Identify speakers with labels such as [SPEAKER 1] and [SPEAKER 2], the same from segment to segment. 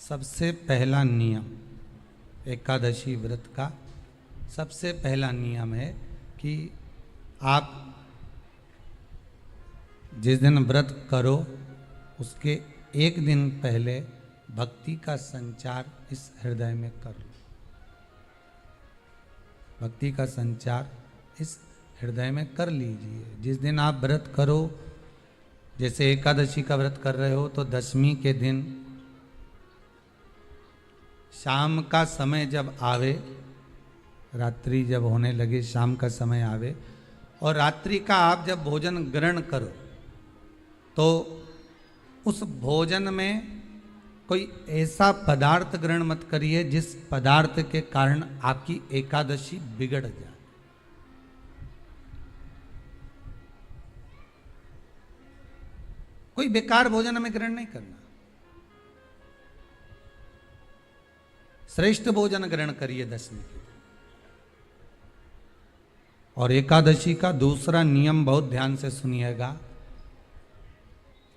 [SPEAKER 1] सबसे पहला नियम एकादशी व्रत का सबसे पहला नियम है कि आप जिस दिन व्रत करो उसके एक दिन पहले भक्ति का संचार इस हृदय में कर लो। भक्ति का संचार इस हृदय में कर लीजिए। जिस दिन आप व्रत करो, जैसे एकादशी का व्रत कर रहे हो तो दशमी के दिन शाम का समय जब आवे, रात्रि जब होने लगे, शाम का समय आवे और रात्रि का आप जब भोजन ग्रहण करो तो उस भोजन में कोई ऐसा पदार्थ ग्रहण मत करिए जिस पदार्थ के कारण आपकी एकादशी बिगड़ जाए। कोई बेकार भोजन में ग्रहण नहीं करना, श्रेष्ठ भोजन ग्रहण करिए दशमी के दिन। और एकादशी का दूसरा नियम बहुत ध्यान से सुनिएगा।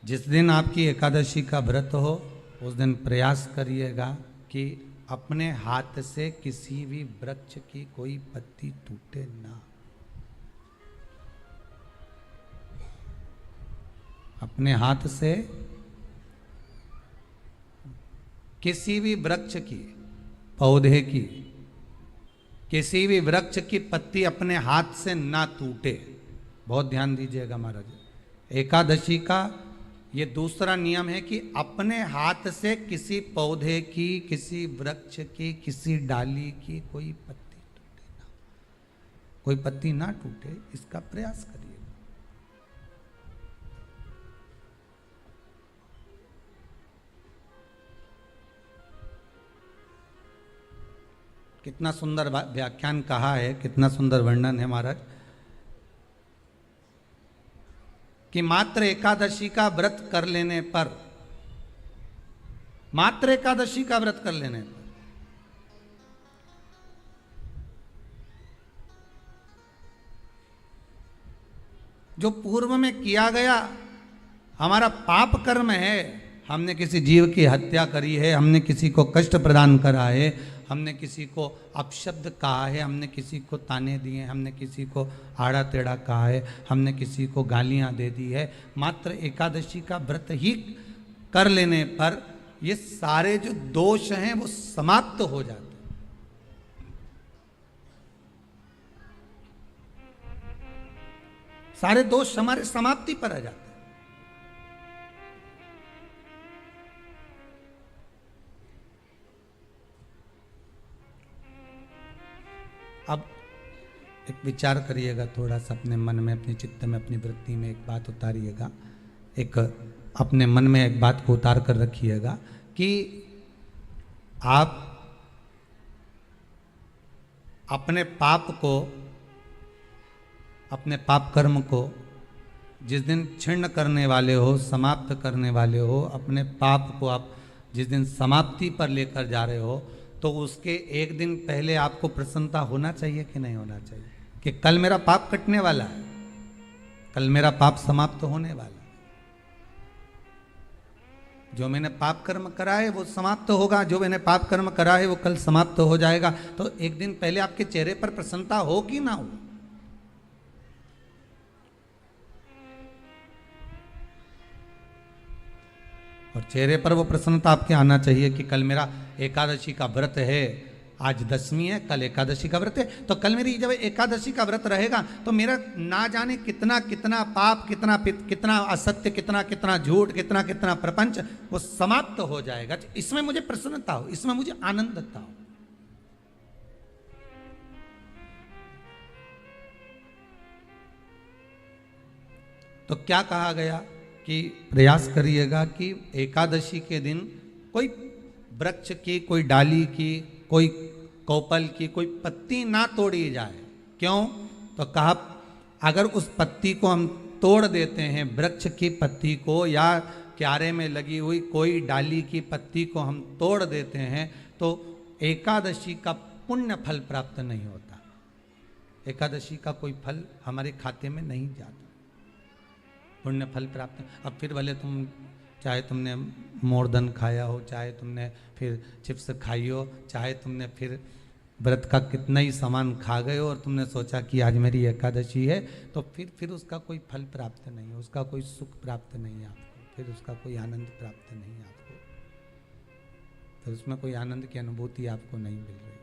[SPEAKER 1] जिस दिन आपकी एकादशी का व्रत हो उस दिन प्रयास करिएगा कि अपने हाथ से किसी भी वृक्ष की कोई पत्ती टूटे ना। अपने हाथ से किसी भी वृक्ष की, पौधे की, किसी भी वृक्ष की पत्ती अपने हाथ से ना टूटे। बहुत ध्यान दीजिएगा महाराज। एकादशी का ये दूसरा नियम है कि अपने हाथ से किसी पौधे की, किसी वृक्ष की, किसी डाली की कोई पत्ती टूटे ना, कोई पत्ती ना टूटे, इसका प्रयास करिए। कितना सुंदर व्याख्यान कहा है, कितना सुंदर वर्णन है महाराज कि मात्र एकादशी का व्रत कर लेने पर, मात्र एकादशी का व्रत कर लेने पर जो पूर्व में किया गया हमारा पाप कर्म है, हमने किसी जीव की हत्या करी है, हमने किसी को कष्ट प्रदान करा है, हमने किसी को अपशब्द कहा है, हमने किसी को ताने दिए, हमने किसी को आड़ा टेढ़ा कहा है, हमने किसी को गालियां दे दी है, मात्र एकादशी का व्रत ही कर लेने पर ये सारे जो दोष हैं वो समाप्त हो जाते हैं। सारे दोष हमारे समाप्ति पर आ जाते हैं। अब एक विचार करिएगा थोड़ा सा अपने मन में, अपने चित्त में, अपनी वृत्ति में एक बात उतारिएगा। एक अपने मन में एक बात को उतार कर रखिएगा कि आप अपने पाप को, अपने पाप कर्म को जिस दिन छिन्न करने वाले हो, समाप्त करने वाले हो, अपने पाप को आप जिस दिन समाप्ति पर लेकर जा रहे हो तो उसके एक दिन पहले आपको प्रसन्नता होना चाहिए कि नहीं होना चाहिए कि कल मेरा पाप कटने वाला है, कल मेरा पाप समाप्त होने वाला है। जो मैंने पाप कर्म करा है वो समाप्त होगा, जो मैंने पाप कर्म करा है वो कल समाप्त हो जाएगा। तो एक दिन पहले आपके चेहरे पर प्रसन्नता हो कि ना हो। और चेहरे पर वो प्रसन्नता आपके आना चाहिए कि कल मेरा एकादशी का व्रत है, आज दशमी है, कल एकादशी का व्रत है, तो कल मेरी जब एकादशी का व्रत रहेगा तो मेरा ना जाने कितना कितना पाप, कितना असत्य, कितना झूठ, कितना प्रपंच वो समाप्त हो जाएगा। इसमें मुझे प्रसन्नता हो, इसमें मुझे आनंदता हो। तो क्या कहा गया कि प्रयास करिएगा कि एकादशी के दिन कोई वृक्ष की, कोई डाली की, कोई कोपल की कोई पत्ती ना तोड़ी जाए। क्यों? तो कहा अगर उस पत्ती को हम तोड़ देते हैं, वृक्ष की पत्ती को या क्यारे में लगी हुई कोई डाली की पत्ती को हम तोड़ देते हैं तो एकादशी का पुण्य फल प्राप्त नहीं होता। एकादशी का कोई फल हमारे खाते में नहीं जाता, पुण्य फल प्राप्त। अब फिर भले तुम चाहे तुमने मोरदन खाया हो, चाहे तुमने फिर चिप्स खाई हो, चाहे तुमने फिर व्रत का कितना ही सामान खा गए हो और तुमने सोचा कि आज मेरी एकादशी है, तो फिर उसका कोई फल प्राप्त नहीं है, उसका कोई सुख प्राप्त नहीं है आपको, फिर उसका कोई आनंद प्राप्त नहीं है आपको, फिर उसमें कोई आनंद की अनुभूति आपको नहीं मिल रही।